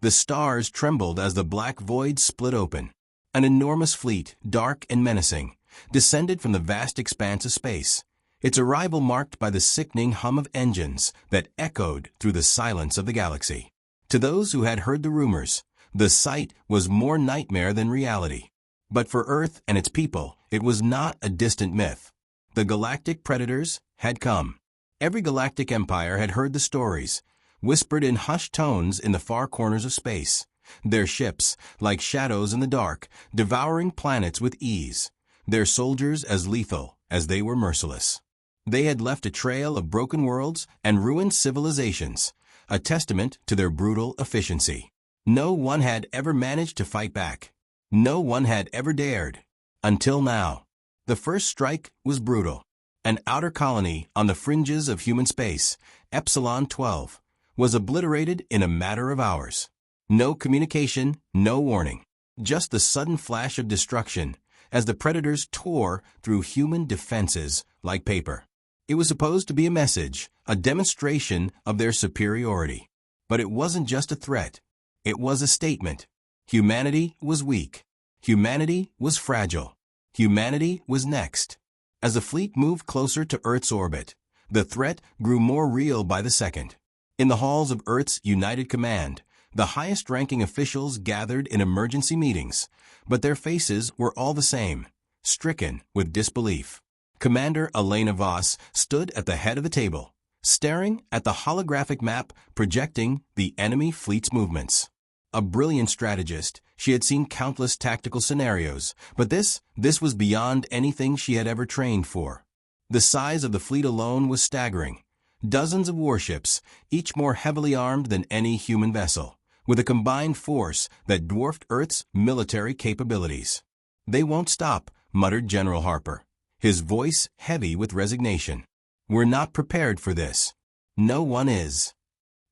The stars trembled as the black void split open. An enormous fleet, dark and menacing, descended from the vast expanse of space, its arrival marked by the sickening hum of engines that echoed through the silence of the galaxy. To those who had heard the rumors, the sight was more nightmare than reality. But for Earth and its people, it was not a distant myth. The galactic predators had come. Every galactic empire had heard the stories, whispered in hushed tones in the far corners of space, their ships, like shadows in the dark, devouring planets with ease, their soldiers as lethal as they were merciless. They had left a trail of broken worlds and ruined civilizations, a testament to their brutal efficiency. No one had ever managed to fight back. No one had ever dared. Until now. The first strike was brutal. An outer colony on the fringes of human space, Epsilon 12, was obliterated in a matter of hours. No communication, no warning. Just the sudden flash of destruction as the predators tore through human defenses like paper. It was supposed to be a message, a demonstration of their superiority. But it wasn't just a threat. It was a statement. Humanity was weak. Humanity was fragile. Humanity was next. As the fleet moved closer to Earth's orbit, the threat grew more real by the second. In the halls of Earth's United Command, the highest-ranking officials gathered in emergency meetings, but their faces were all the same, stricken with disbelief. Commander Elena Voss stood at the head of the table, staring at the holographic map projecting the enemy fleet's movements. A brilliant strategist, she had seen countless tactical scenarios, but this was beyond anything she had ever trained for. The size of the fleet alone was staggering. Dozens of warships, each more heavily armed than any human vessel, with a combined force that dwarfed Earth's military capabilities. "They won't stop," muttered General Harper, his voice heavy with resignation. "We're not prepared for this. No one is."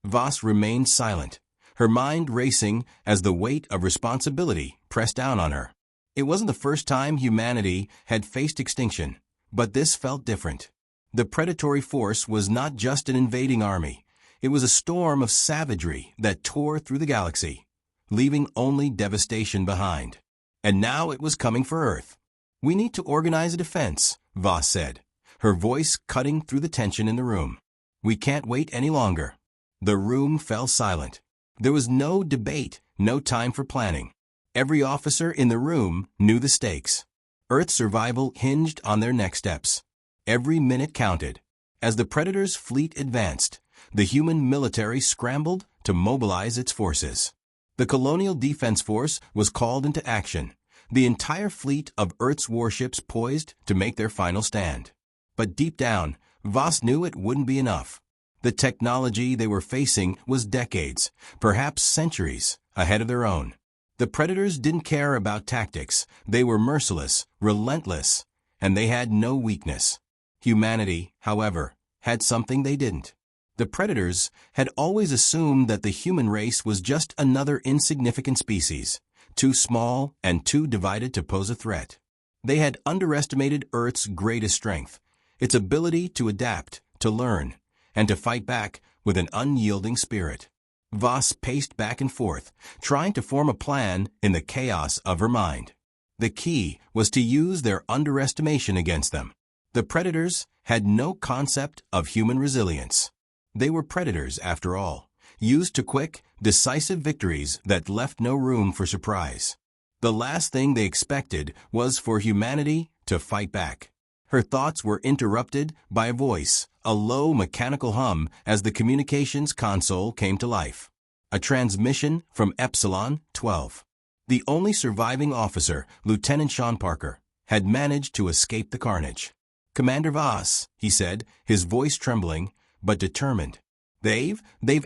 Voss remained silent, her mind racing as the weight of responsibility pressed down on her. It wasn't the first time humanity had faced extinction, but this felt different. The predatory force was not just an invading army. It was a storm of savagery that tore through the galaxy, leaving only devastation behind. And now it was coming for Earth. "We need to organize a defense," Voss said, her voice cutting through the tension in the room. "We can't wait any longer." The room fell silent. There was no debate, no time for planning. Every officer in the room knew the stakes. Earth's survival hinged on their next steps. Every minute counted. As the Predator's fleet advanced, the human military scrambled to mobilize its forces. The Colonial Defense Force was called into action, the entire fleet of Earth's warships poised to make their final stand. But deep down, Voss knew it wouldn't be enough. The technology they were facing was decades, perhaps centuries, ahead of their own. The Predators didn't care about tactics. They were merciless, relentless, and they had no weakness. Humanity, however, had something they didn't. The Predators had always assumed that the human race was just another insignificant species, too small and too divided to pose a threat. They had underestimated Earth's greatest strength, its ability to adapt, to learn, and to fight back with an unyielding spirit. Voss paced back and forth, trying to form a plan in the chaos of her mind. The key was to use their underestimation against them. The Predators had no concept of human resilience. They were predators, after all, used to quick, decisive victories that left no room for surprise. The last thing they expected was for humanity to fight back. Her thoughts were interrupted by a voice, a low mechanical hum as the communications console came to life. A transmission from Epsilon 12. The only surviving officer, Lieutenant Sean Parker, had managed to escape the carnage. "Commander Voss," he said, his voice trembling, but determined. They've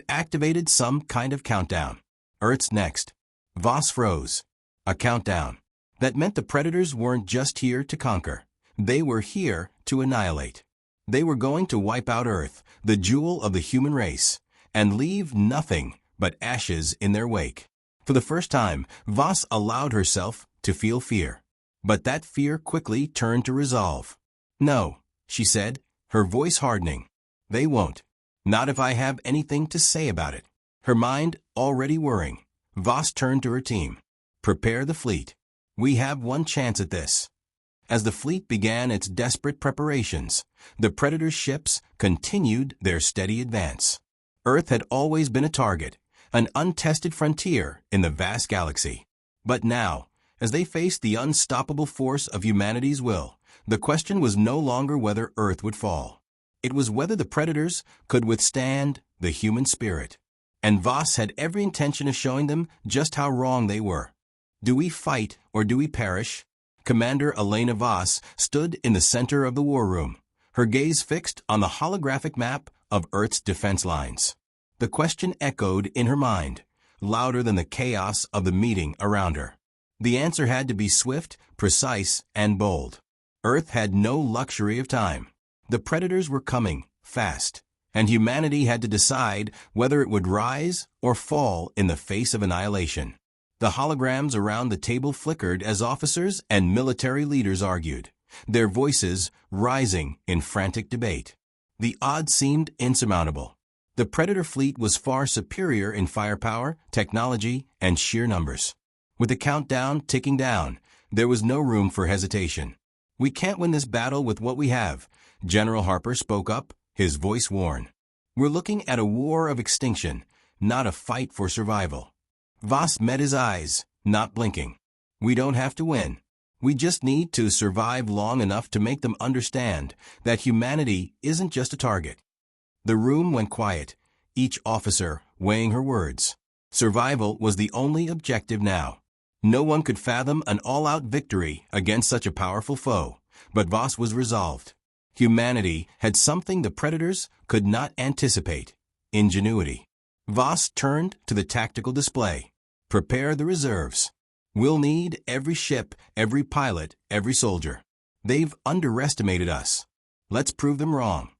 activated some kind of countdown. Earth's next." Voss froze. A countdown. That meant the Predators weren't just here to conquer. They were here to annihilate. They were going to wipe out Earth, the jewel of the human race, and leave nothing but ashes in their wake. For the first time, Voss allowed herself to feel fear. But that fear quickly turned to resolve. "No," she said, her voice hardening. "They won't. Not if I have anything to say about it." Her mind already whirring. Voss turned to her team. Prepare the fleet. We have one chance at this. As the fleet began its desperate preparations, the Predator's ships continued their steady advance. Earth had always been a target, an untested frontier in the vast galaxy. But now, as they faced the unstoppable force of humanity's will, the question was no longer whether Earth would fall. It was whether the Predators could withstand the human spirit. And Voss had every intention of showing them just how wrong they were. Do we fight or do we perish? Commander Elena Voss stood in the center of the war room, her gaze fixed on the holographic map of Earth's defense lines. The question echoed in her mind, louder than the chaos of the meeting around her. The answer had to be swift, precise, and bold. Earth had no luxury of time. The Predators were coming, fast, and humanity had to decide whether it would rise or fall in the face of annihilation. The holograms around the table flickered as officers and military leaders argued, their voices rising in frantic debate. The odds seemed insurmountable. The Predator fleet was far superior in firepower, technology, and sheer numbers. With the countdown ticking down, there was no room for hesitation. We can't win this battle with what we have, General Harper spoke up, his voice worn. We're looking at a war of extinction, not a fight for survival. Voss met his eyes, not blinking. We don't have to win. We just need to survive long enough to make them understand that humanity isn't just a target. The room went quiet, each officer weighing her words. Survival was the only objective now. No one could fathom an all-out victory against such a powerful foe, but Voss was resolved. Humanity had something the Predators could not anticipate: ingenuity. Voss turned to the tactical display. Prepare the reserves. We'll need every ship, every pilot, every soldier. They've underestimated us. Let's prove them wrong.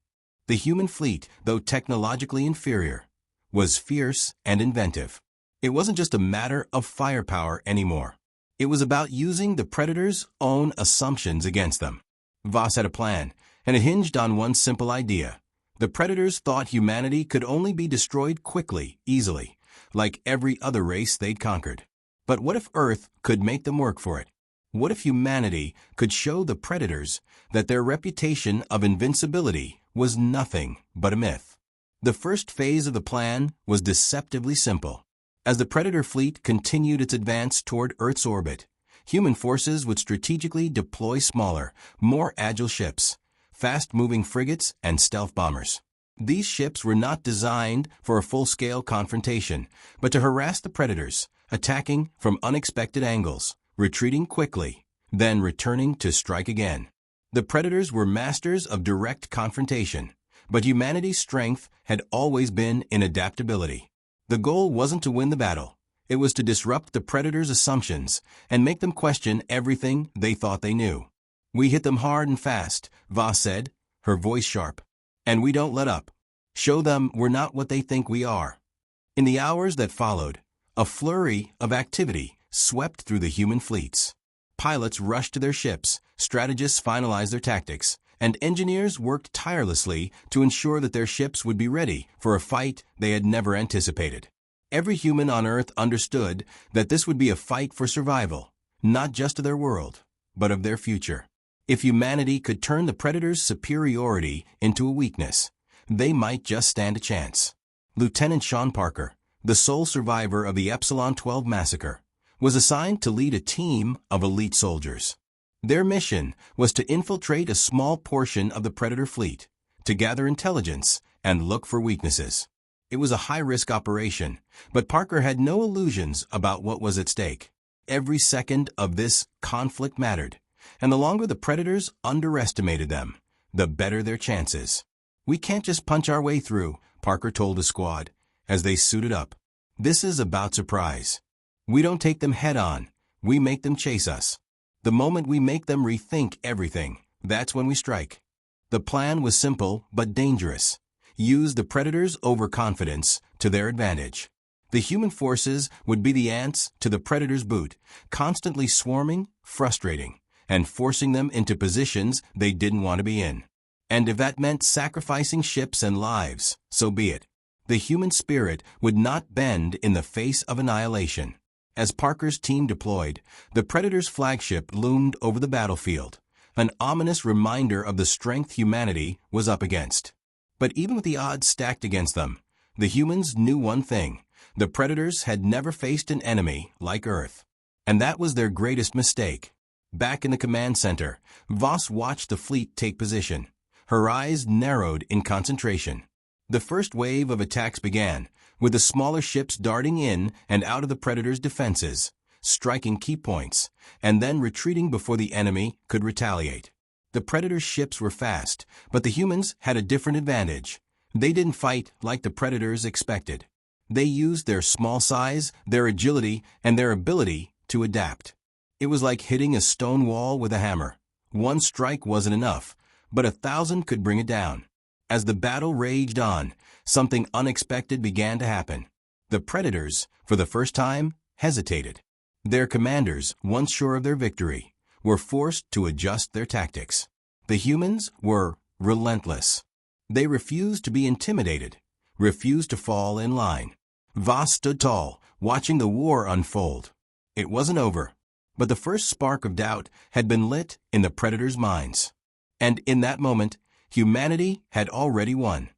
The human fleet, though technologically inferior, was fierce and inventive. It wasn't just a matter of firepower anymore. It was about using the Predators' own assumptions against them. Voss had a plan, and it hinged on one simple idea. The Predators thought humanity could only be destroyed quickly, easily, like every other race they'd conquered. But what if Earth could make them work for it? What if humanity could show the Predators that their reputation of invincibility was nothing but a myth? The first phase of the plan was deceptively simple. As the Predator fleet continued its advance toward Earth's orbit, human forces would strategically deploy smaller, more agile ships, fast-moving frigates, and stealth bombers. These ships were not designed for a full-scale confrontation, but to harass the Predators, attacking from unexpected angles, retreating quickly, then returning to strike again. The Predators were masters of direct confrontation, but humanity's strength had always been in adaptability. The goal wasn't to win the battle. It was to disrupt the Predators' assumptions and make them question everything they thought they knew. We hit them hard and fast, Voss said, her voice sharp. And we don't let up. Show them we're not what they think we are. In the hours that followed, a flurry of activity swept through the human fleets. Pilots rushed to their ships, strategists finalized their tactics, and engineers worked tirelessly to ensure that their ships would be ready for a fight they had never anticipated. Every human on Earth understood that this would be a fight for survival, not just of their world, but of their future. If humanity could turn the Predators' superiority into a weakness, they might just stand a chance. Lieutenant Sean Parker, the sole survivor of the Epsilon 12 massacre, was assigned to lead a team of elite soldiers. Their mission was to infiltrate a small portion of the Predator fleet, to gather intelligence and look for weaknesses. It was a high-risk operation, but Parker had no illusions about what was at stake. Every second of this conflict mattered, and the longer the Predators underestimated them, the better their chances. We can't just punch our way through, Parker told the squad, as they suited up. This is about surprise. We don't take them head-on, we make them chase us. The moment we make them rethink everything, that's when we strike. The plan was simple but dangerous. Use the Predators' overconfidence to their advantage. The human forces would be the ants to the Predators' boot, constantly swarming, frustrating, and forcing them into positions they didn't want to be in. And if that meant sacrificing ships and lives, so be it. The human spirit would not bend in the face of annihilation. As Parker's team deployed, the Predator's flagship loomed over the battlefield, an ominous reminder of the strength humanity was up against. But even with the odds stacked against them, the humans knew one thing: the Predators had never faced an enemy like Earth. And that was their greatest mistake. Back in the command center, Voss watched the fleet take position. Her eyes narrowed in concentration. The first wave of attacks began, with the smaller ships darting in and out of the Predator's defenses, striking key points, and then retreating before the enemy could retaliate. The Predator's ships were fast, but the humans had a different advantage. They didn't fight like the Predators expected. They used their small size, their agility, and their ability to adapt. It was like hitting a stone wall with a hammer. One strike wasn't enough, but 1,000 could bring it down. As the battle raged on, something unexpected began to happen. The Predators, for the first time, hesitated. Their commanders, once sure of their victory, were forced to adjust their tactics. The humans were relentless. They refused to be intimidated, refused to fall in line. Voss stood tall, watching the war unfold. It wasn't over, but the first spark of doubt had been lit in the Predators' minds. And in that moment, humanity had already won.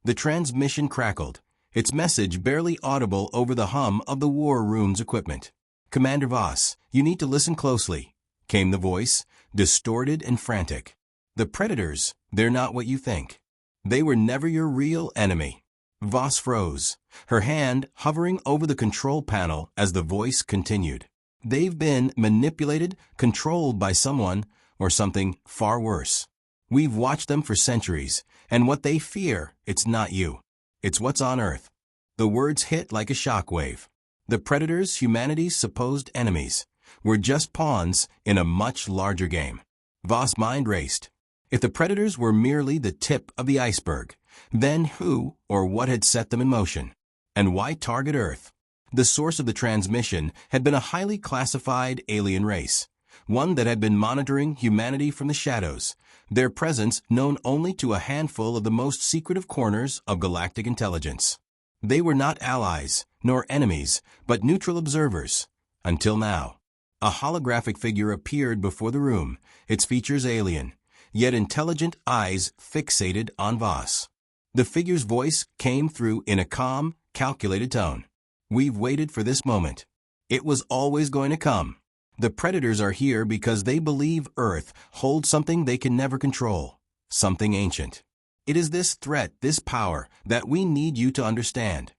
The transmission crackled, its message barely audible over the hum of the war room's equipment. "Commander Voss, you need to listen closely," came the voice, distorted and frantic. "The Predators, they're not what you think. They were never your real enemy." Voss froze, her hand hovering over the control panel as the voice continued. "They've been manipulated, controlled by someone or something far worse. We've watched them for centuries, and what they fear, it's not you. It's what's on Earth." The words hit like a shockwave. The Predators, humanity's supposed enemies, were just pawns in a much larger game. Voss' mind raced. If the Predators were merely the tip of the iceberg, then who or what had set them in motion? And why target Earth? The source of the transmission had been a highly classified alien race, one that had been monitoring humanity from the shadows, their presence known only to a handful of the most secretive corners of galactic intelligence. They were not allies, nor enemies, but neutral observers. Until now. A holographic figure appeared before the room, its features alien, yet intelligent eyes fixated on Voss. The figure's voice came through in a calm, calculated tone. "We've waited for this moment. It was always going to come. The Predators are here because they believe Earth holds something they can never control, something ancient. It is this threat, this power, that we need you to understand."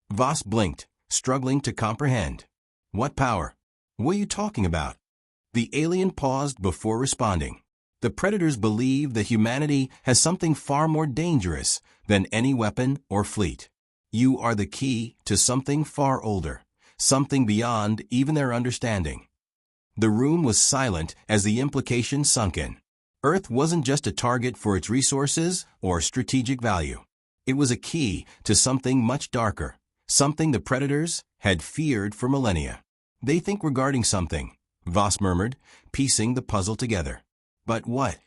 Voss blinked, struggling to comprehend. "What power? What are you talking about?" The alien paused before responding. "The Predators believe that humanity has something far more dangerous than any weapon or fleet. You are the key to something far older, something beyond even their understanding." The room was silent as the implication sunk in. Earth wasn't just a target for its resources or strategic value. It was a key to something much darker, something the Predators had feared for millennia. "They think we're guarding something," Voss murmured, piecing the puzzle together. "But what?"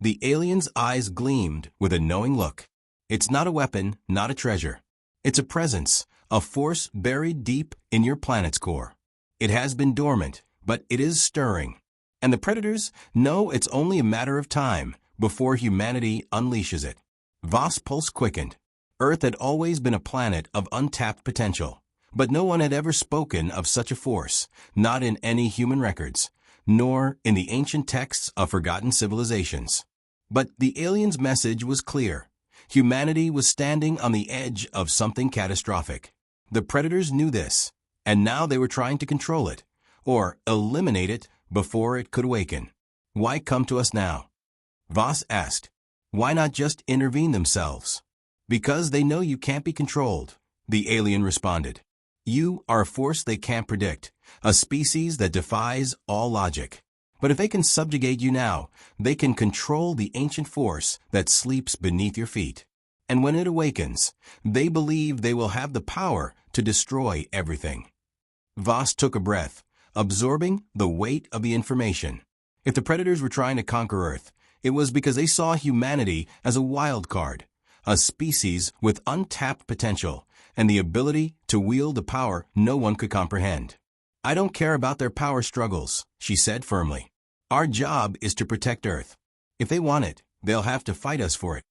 The alien's eyes gleamed with a knowing look. "It's not a weapon, not a treasure. It's a presence, a force buried deep in your planet's core. It has been dormant, but it is stirring. And the Predators know it's only a matter of time before humanity unleashes it." Voss' pulse quickened. Earth had always been a planet of untapped potential, but no one had ever spoken of such a force, not in any human records, nor in the ancient texts of forgotten civilizations. But the alien's message was clear. Humanity was standing on the edge of something catastrophic. The Predators knew this, and now they were trying to control it, or eliminate it before it could awaken. "Why come to us now?" Voss asked. "Why not just intervene themselves?" "Because they know you can't be controlled," the alien responded. "You are a force they can't predict, a species that defies all logic. But if they can subjugate you now, they can control the ancient force that sleeps beneath your feet. And when it awakens, they believe they will have the power to destroy everything." Voss took a breath, absorbing the weight of the information. If the Predators were trying to conquer Earth, it was because they saw humanity as a wild card, a species with untapped potential and the ability to wield a power no one could comprehend. "I don't care about their power struggles," she said firmly. "Our job is to protect Earth. If they want it, they'll have to fight us for it."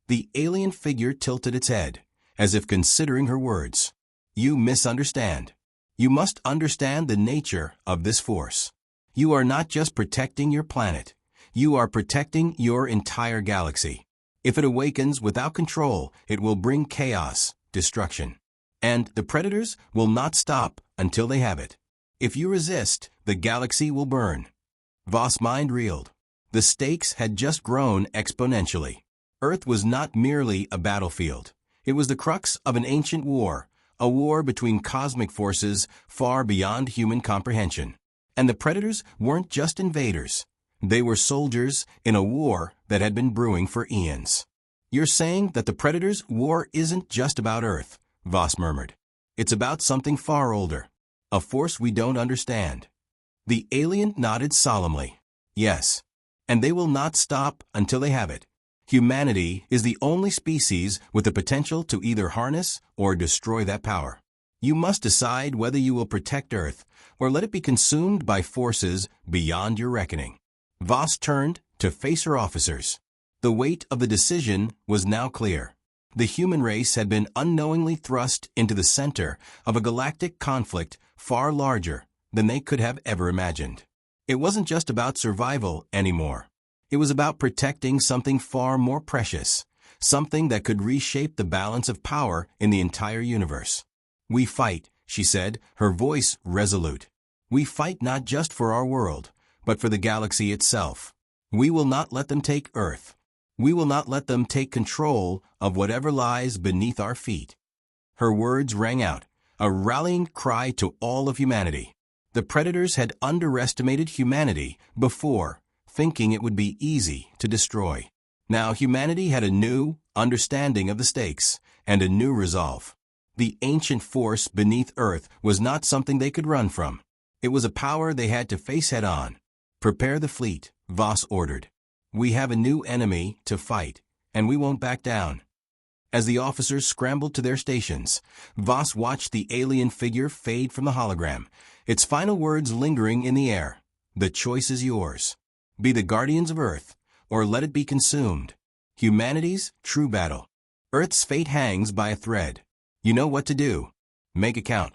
The alien figure tilted its head, as if considering her words. "You misunderstand. You must understand the nature of this force. You are not just protecting your planet. You are protecting your entire galaxy. If it awakens without control, it will bring chaos, destruction. And the predators will not stop until they have it. If you resist, the galaxy will burn." Voss' mind reeled. The stakes had just grown exponentially. Earth was not merely a battlefield. It was the crux of an ancient war, a war between cosmic forces far beyond human comprehension. And the predators weren't just invaders. They were soldiers in a war that had been brewing for eons. "You're saying that the predators' war isn't just about Earth," Voss murmured. "It's about something far older, a force we don't understand." The alien nodded solemnly. "Yes, and they will not stop until they have it. Humanity is the only species with the potential to either harness or destroy that power. You must decide whether you will protect Earth or let it be consumed by forces beyond your reckoning." Voss turned to face her officers. The weight of the decision was now clear. The human race had been unknowingly thrust into the center of a galactic conflict far larger than they could have ever imagined. It wasn't just about survival anymore. It was about protecting something far more precious, something that could reshape the balance of power in the entire universe. "We fight," she said, her voice resolute. "We fight not just for our world, but for the galaxy itself. We will not let them take Earth. We will not let them take control of whatever lies beneath our feet." Her words rang out, a rallying cry to all of humanity. The predators had underestimated humanity before, thinking it would be easy to destroy. Now humanity had a new understanding of the stakes and a new resolve. The ancient force beneath Earth was not something they could run from. It was a power they had to face head-on. "Prepare the fleet," Voss ordered. "We have a new enemy to fight, and we won't back down." As the officers scrambled to their stations, Voss watched the alien figure fade from the hologram, its final words lingering in the air. "The choice is yours. Be the guardians of Earth, or let it be consumed. Humanity's true battle. Earth's fate hangs by a thread. You know what to do. Make it count."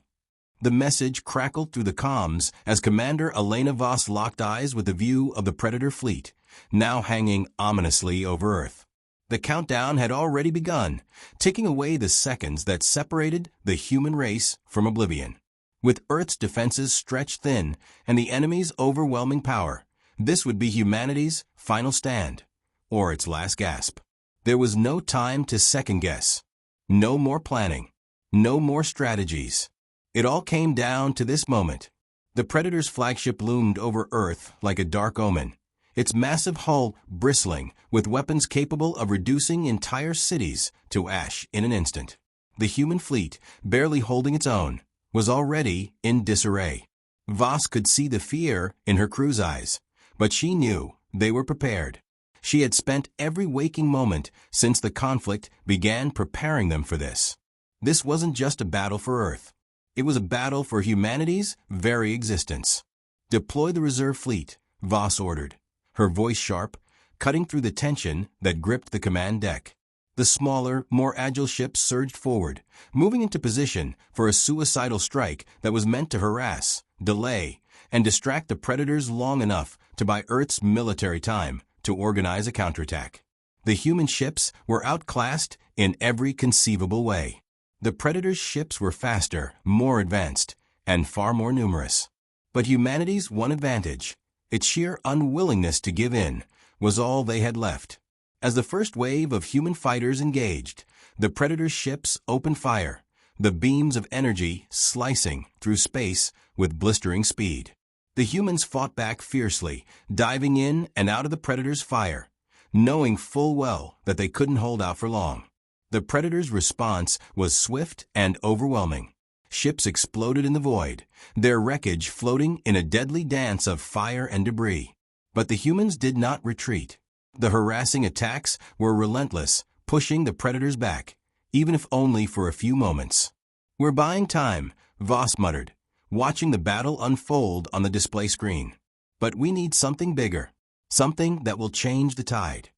The message crackled through the comms as Commander Elena Voss locked eyes with the view of the Predator fleet, now hanging ominously over Earth. The countdown had already begun, ticking away the seconds that separated the human race from oblivion. With Earth's defenses stretched thin and the enemy's overwhelming power, this would be humanity's final stand, or its last gasp. There was no time to second-guess. No more planning. No more strategies. It all came down to this moment. The Predator's flagship loomed over Earth like a dark omen, its massive hull bristling with weapons capable of reducing entire cities to ash in an instant. The human fleet, barely holding its own, was already in disarray. Voss could see the fear in her crew's eyes, but she knew they were prepared. She had spent every waking moment since the conflict began preparing them for this. This wasn't just a battle for Earth. It was a battle for humanity's very existence. "Deploy the reserve fleet," Voss ordered, her voice sharp, cutting through the tension that gripped the command deck. The smaller, more agile ships surged forward, moving into position for a suicidal strike that was meant to harass, delay, and distract the predators long enough to buy Earth's military time to organize a counterattack. The human ships were outclassed in every conceivable way. The predators' ships were faster, more advanced, and far more numerous. But humanity's one advantage, its sheer unwillingness to give in, was all they had left. As the first wave of human fighters engaged, the predators' ships opened fire, the beams of energy slicing through space with blistering speed. The humans fought back fiercely, diving in and out of the predators' fire, knowing full well that they couldn't hold out for long. The predators' response was swift and overwhelming. Ships exploded in the void, their wreckage floating in a deadly dance of fire and debris. But the humans did not retreat. The harassing attacks were relentless, pushing the predators back, even if only for a few moments. "We're buying time," Voss muttered, watching the battle unfold on the display screen. "But we need something bigger. Something that will change the tide."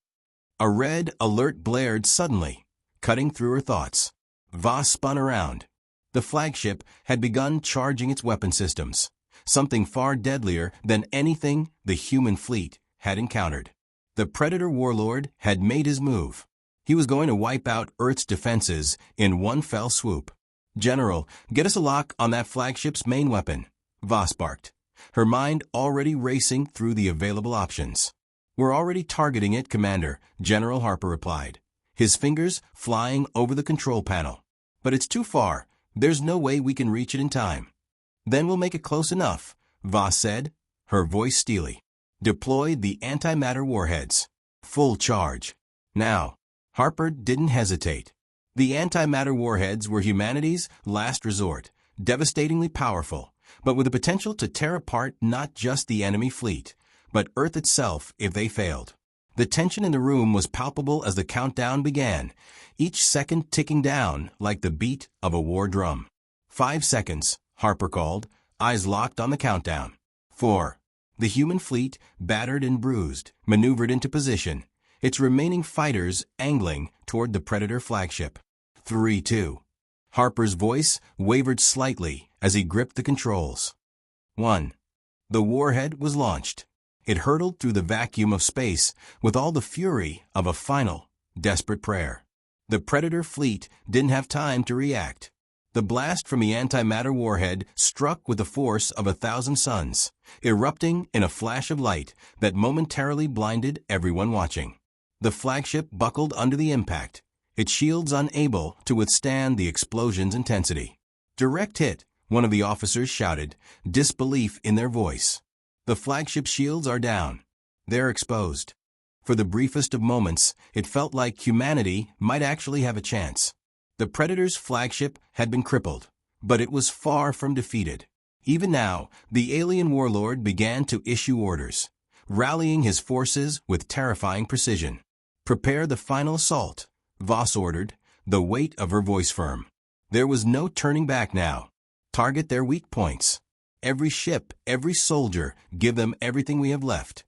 A red alert blared suddenly, cutting through her thoughts. Voss spun around. The flagship had begun charging its weapon systems, something far deadlier than anything the human fleet had encountered. The Predator warlord had made his move. He was going to wipe out Earth's defenses in one fell swoop. "General, get us a lock on that flagship's main weapon," Voss barked, her mind already racing through the available options. "We're already targeting it, Commander," General Harper replied, his fingers flying over the control panel. "But it's too far. There's no way we can reach it in time." "Then we'll make it close enough," Voss said, her voice steely. "Deploy the antimatter warheads. Full charge. Now." Harper didn't hesitate. The antimatter warheads were humanity's last resort, devastatingly powerful, but with the potential to tear apart not just the enemy fleet, but Earth itself if they failed. The tension in the room was palpable as the countdown began, each second ticking down like the beat of a war drum. 5 seconds, Harper called, eyes locked on the countdown. 4. The human fleet, battered and bruised, maneuvered into position, its remaining fighters angling toward the Predator flagship. 3, 2. Harper's voice wavered slightly as he gripped the controls. 1. The warhead was launched. It hurtled through the vacuum of space with all the fury of a final, desperate prayer. The Predator fleet didn't have time to react. The blast from the antimatter warhead struck with the force of 1,000 suns, erupting in a flash of light that momentarily blinded everyone watching. The flagship buckled under the impact, its shields unable to withstand the explosion's intensity. "Direct hit," one of the officers shouted, disbelief in their voice. "The flagship shields are down. They're exposed." For the briefest of moments, it felt like humanity might actually have a chance. The Predator's flagship had been crippled, but it was far from defeated. Even now, the alien warlord began to issue orders, rallying his forces with terrifying precision. "Prepare the final assault," Voss ordered, the weight of her voice firm. There was no turning back now. "Target their weak points. Every ship, every soldier, give them everything we have left."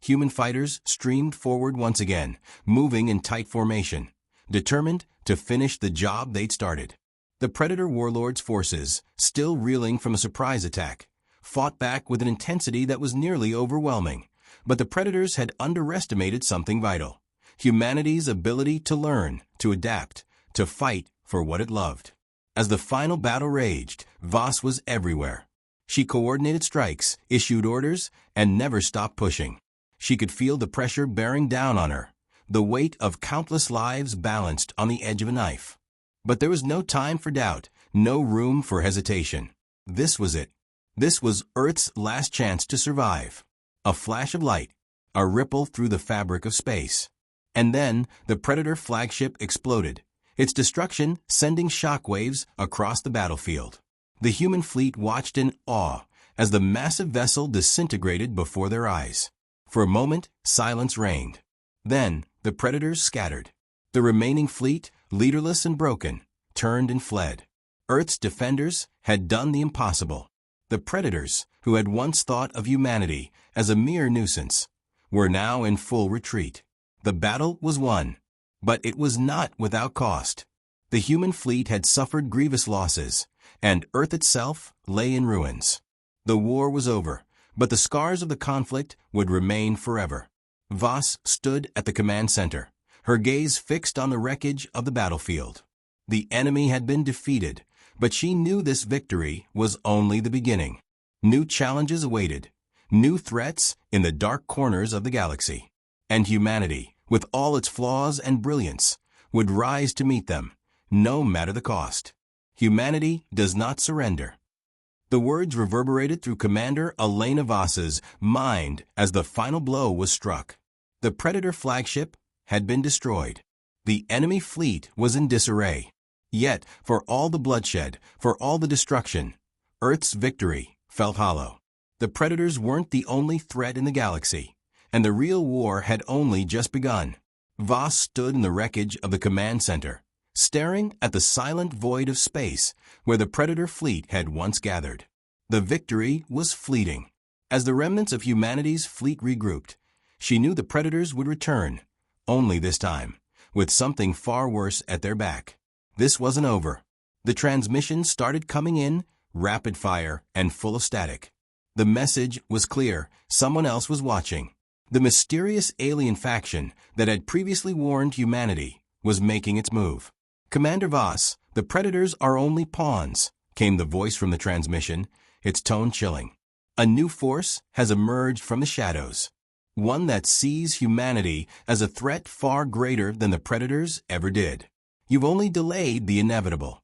Human fighters streamed forward once again, moving in tight formation, determined to finish the job they'd started. The Predator warlord's forces, still reeling from a surprise attack, fought back with an intensity that was nearly overwhelming. But the Predators had underestimated something vital: humanity's ability to learn, to adapt, to fight for what it loved. As the final battle raged, Voss was everywhere. She coordinated strikes, issued orders, and never stopped pushing. She could feel the pressure bearing down on her, the weight of countless lives balanced on the edge of a knife. But there was no time for doubt, no room for hesitation. This was it. This was Earth's last chance to survive. A flash of light, a ripple through the fabric of space. And then the Predator flagship exploded, its destruction sending shockwaves across the battlefield. The human fleet watched in awe as the massive vessel disintegrated before their eyes. For a moment, silence reigned. Then, the Predators scattered. The remaining fleet, leaderless and broken, turned and fled. Earth's defenders had done the impossible. The Predators, who had once thought of humanity as a mere nuisance, were now in full retreat. The battle was won, but it was not without cost. The human fleet had suffered grievous losses, and Earth itself lay in ruins. The war was over, but the scars of the conflict would remain forever. Voss stood at the command center, her gaze fixed on the wreckage of the battlefield. The enemy had been defeated, but she knew this victory was only the beginning. New challenges awaited, new threats in the dark corners of the galaxy. And humanity, with all its flaws and brilliance, would rise to meet them, no matter the cost. Humanity does not surrender. The words reverberated through Commander Elena Voss's mind as the final blow was struck. The Predator flagship had been destroyed. The enemy fleet was in disarray. Yet, for all the bloodshed, for all the destruction, Earth's victory felt hollow. The Predators weren't the only threat in the galaxy, and the real war had only just begun. Voss stood in the wreckage of the command center, staring at the silent void of space where the Predator fleet had once gathered. The victory was fleeting. As the remnants of humanity's fleet regrouped, she knew the Predators would return, only this time, with something far worse at their back. This wasn't over. The transmissions started coming in, rapid fire and full of static. The message was clear: someone else was watching. The mysterious alien faction that had previously warned humanity was making its move. "Commander Voss, the Predators are only pawns," came the voice from the transmission, its tone chilling. "A new force has emerged from the shadows. One that sees humanity as a threat far greater than the Predators ever did. You've only delayed the inevitable."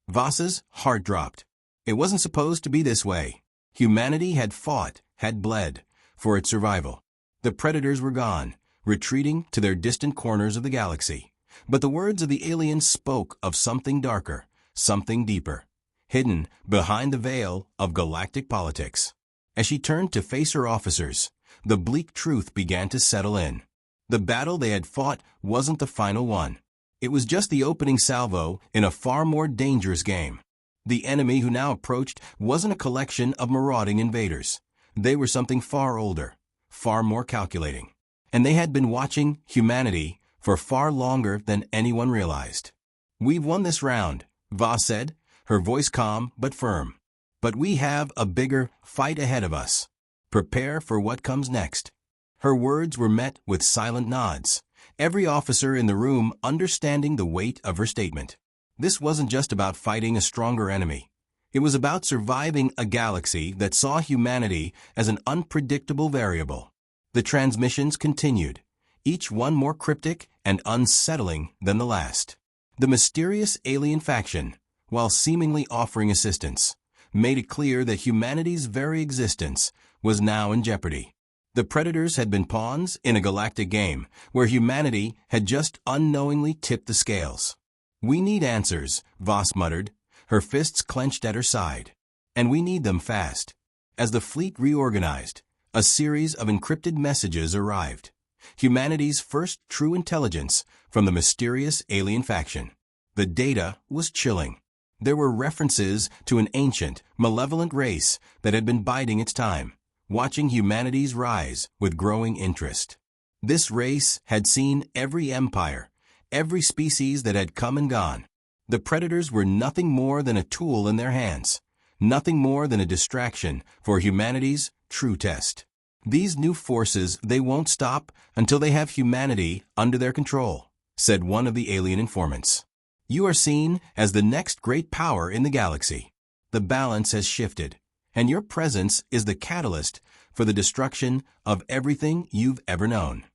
Voss's heart dropped. It wasn't supposed to be this way. Humanity had fought, had bled, for its survival. The Predators were gone, retreating to their distant corners of the galaxy. But the words of the aliens spoke of something darker, something deeper, hidden behind the veil of galactic politics. As she turned to face her officers, the bleak truth began to settle in. The battle they had fought wasn't the final one. It was just the opening salvo in a far more dangerous game. The enemy who now approached wasn't a collection of marauding invaders. They were something far older, far more calculating. And they had been watching humanity for far longer than anyone realized. "We've won this round," Voss said, her voice calm but firm. "But we have a bigger fight ahead of us. Prepare for what comes next." Her words were met with silent nods, every officer in the room understanding the weight of her statement. This wasn't just about fighting a stronger enemy. It was about surviving a galaxy that saw humanity as an unpredictable variable. The transmissions continued, each one more cryptic and unsettling than the last. The mysterious alien faction, while seemingly offering assistance, made it clear that humanity's very existence was now in jeopardy. The Predators had been pawns in a galactic game where humanity had just unknowingly tipped the scales. "We need answers," Voss muttered, her fists clenched at her side. "And we need them fast." As the fleet reorganized, a series of encrypted messages arrived. Humanity's first true intelligence from the mysterious alien faction. The data was chilling. There were references to an ancient, malevolent race that had been biding its time, watching humanity's rise with growing interest. This race had seen every empire, every species that had come and gone. The Predators were nothing more than a tool in their hands, nothing more than a distraction for humanity's true test. "These new forces, they won't stop until they have humanity under their control," said one of the alien informants. "You are seen as the next great power in the galaxy. The balance has shifted, and your presence is the catalyst for the destruction of everything you've ever known."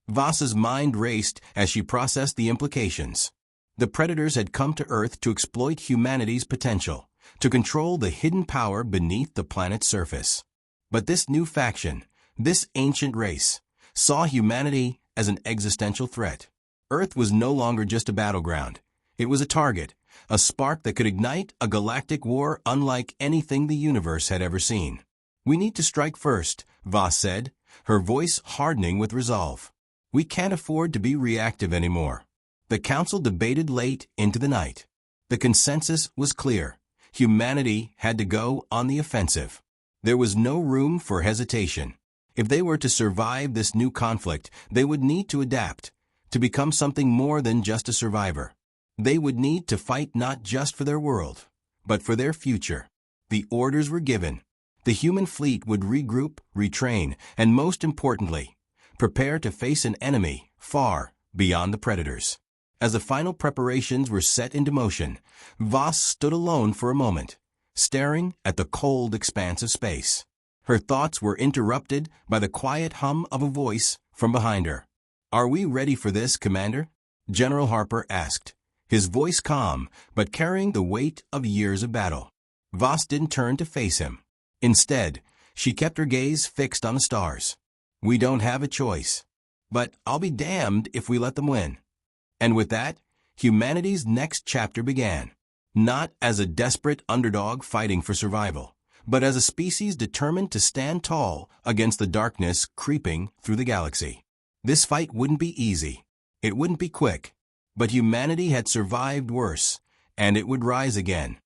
Voss's mind raced as she processed the implications. The Predators had come to Earth to exploit humanity's potential, to control the hidden power beneath the planet's surface. But this new faction, this ancient race, saw humanity as an existential threat. Earth was no longer just a battleground. It was a target, a spark that could ignite a galactic war unlike anything the universe had ever seen. "We need to strike first," Voss said, her voice hardening with resolve. "We can't afford to be reactive anymore." The council debated late into the night. The consensus was clear. Humanity had to go on the offensive. There was no room for hesitation. If they were to survive this new conflict, they would need to adapt, to become something more than just a survivor. They would need to fight not just for their world, but for their future. The orders were given. The human fleet would regroup, retrain, and most importantly, prepare to face an enemy far beyond the Predators. As the final preparations were set into motion, Voss stood alone for a moment, staring at the cold expanse of space. Her thoughts were interrupted by the quiet hum of a voice from behind her. "Are we ready for this, Commander?" General Harper asked, his voice calm but carrying the weight of years of battle. Voss didn't turn to face him. Instead, she kept her gaze fixed on the stars. "We don't have a choice. But I'll be damned if we let them win." And with that, humanity's next chapter began. Not as a desperate underdog fighting for survival, but as a species determined to stand tall against the darkness creeping through the galaxy. This fight wouldn't be easy. It wouldn't be quick. But humanity had survived worse, and it would rise again.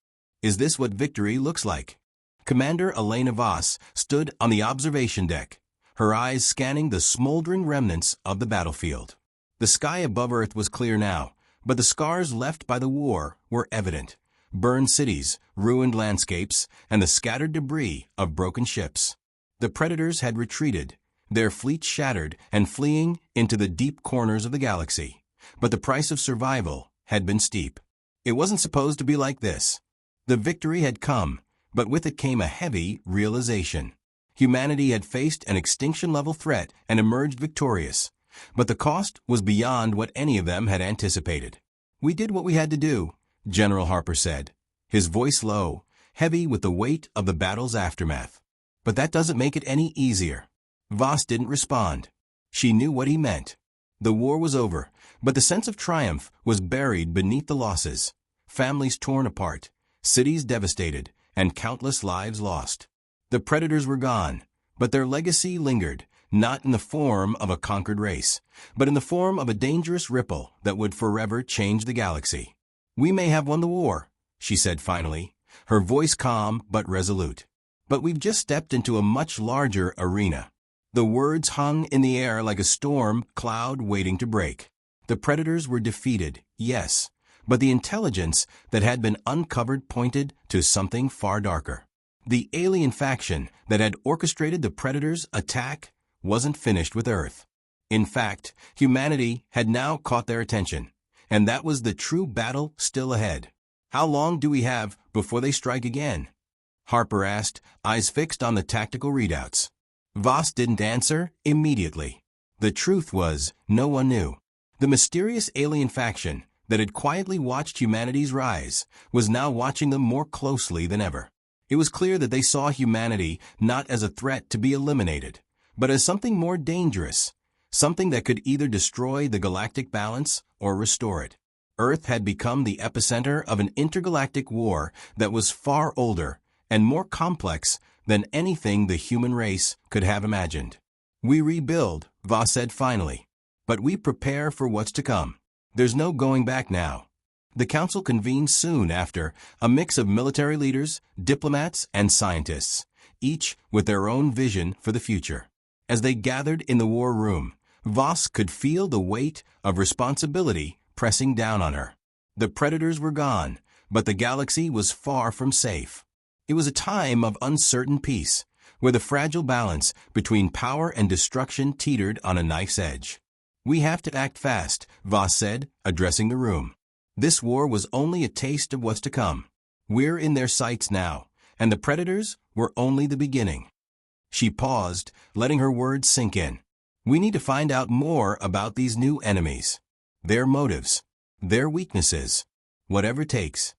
Is this what victory looks like? Commander Elena Voss stood on the observation deck, her eyes scanning the smoldering remnants of the battlefield. The sky above Earth was clear now, but the scars left by the war were evident. Burned cities, ruined landscapes, and the scattered debris of broken ships. The predators had retreated, their fleet shattered and fleeing into the deep corners of the galaxy. But the price of survival had been steep. It wasn't supposed to be like this. The victory had come, but with it came a heavy realization. Humanity had faced an extinction-level threat and emerged victorious, but the cost was beyond what any of them had anticipated. "We did what we had to do," General Harper said, his voice low, heavy with the weight of the battle's aftermath. "But that doesn't make it any easier." Voss didn't respond. She knew what he meant. The war was over, but the sense of triumph was buried beneath the losses. Families torn apart, cities devastated, and countless lives lost. The predators were gone, but their legacy lingered, not in the form of a conquered race, but in the form of a dangerous ripple that would forever change the galaxy. "We may have won the war," she said finally, her voice calm but resolute. "But we've just stepped into a much larger arena." The words hung in the air like a storm cloud waiting to break. The predators were defeated, yes, but the intelligence that had been uncovered pointed to something far darker. The alien faction that had orchestrated the predators' attack wasn't finished with Earth. In fact, humanity had now caught their attention, and that was the true battle still ahead. "How long do we have before they strike again?" Harper asked, eyes fixed on the tactical readouts. Voss didn't answer immediately. The truth was, no one knew. The mysterious alien faction that had quietly watched humanity's rise was now watching them more closely than ever. It was clear that they saw humanity not as a threat to be eliminated, but as something more dangerous, something that could either destroy the galactic balance or restore it. Earth had become the epicenter of an intergalactic war that was far older and more complex than anything the human race could have imagined. "We rebuild," Voss said finally, "but we prepare for what's to come. There's no going back now." The council convened soon after, a mix of military leaders, diplomats, and scientists, each with their own vision for the future. As they gathered in the war room, Voss could feel the weight of responsibility pressing down on her. The predators were gone, but the galaxy was far from safe. It was a time of uncertain peace, where the fragile balance between power and destruction teetered on a knife's edge. "We have to act fast," Voss said, addressing the room. "This war was only a taste of what's to come. We're in their sights now, and the predators were only the beginning." She paused, letting her words sink in. "We need to find out more about these new enemies. Their motives, their weaknesses, whatever it takes."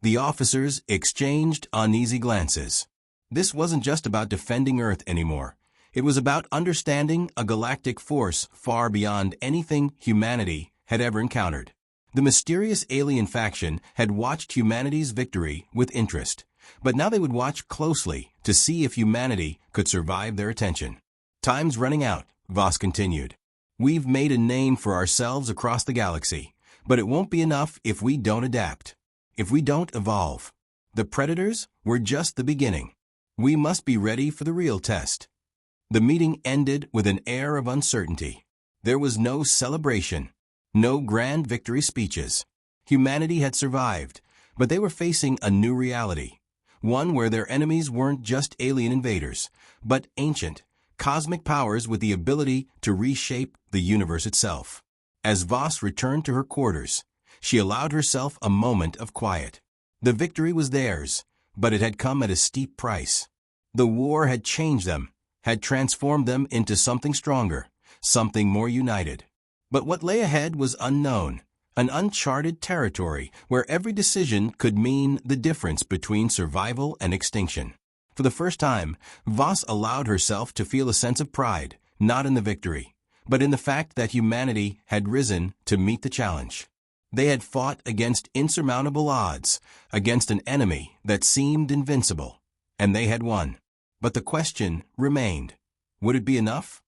The officers exchanged uneasy glances. This wasn't just about defending Earth anymore. It was about understanding a galactic force far beyond anything humanity had ever encountered. The mysterious alien faction had watched humanity's victory with interest, but now they would watch closely to see if humanity could survive their attention. "Time's running out," Voss continued. "We've made a name for ourselves across the galaxy, but it won't be enough if we don't adapt, if we don't evolve. The predators were just the beginning. We must be ready for the real test." The meeting ended with an air of uncertainty. There was no celebration, no grand victory speeches. Humanity had survived, but they were facing a new reality, one where their enemies weren't just alien invaders, but ancient, cosmic powers with the ability to reshape the universe itself. As Voss returned to her quarters, she allowed herself a moment of quiet. The victory was theirs, but it had come at a steep price. The war had changed them, had transformed them into something stronger, something more united. But what lay ahead was unknown, an uncharted territory where every decision could mean the difference between survival and extinction. For the first time, Voss allowed herself to feel a sense of pride, not in the victory, but in the fact that humanity had risen to meet the challenge. They had fought against insurmountable odds, against an enemy that seemed invincible, and they had won. But the question remained, would it be enough?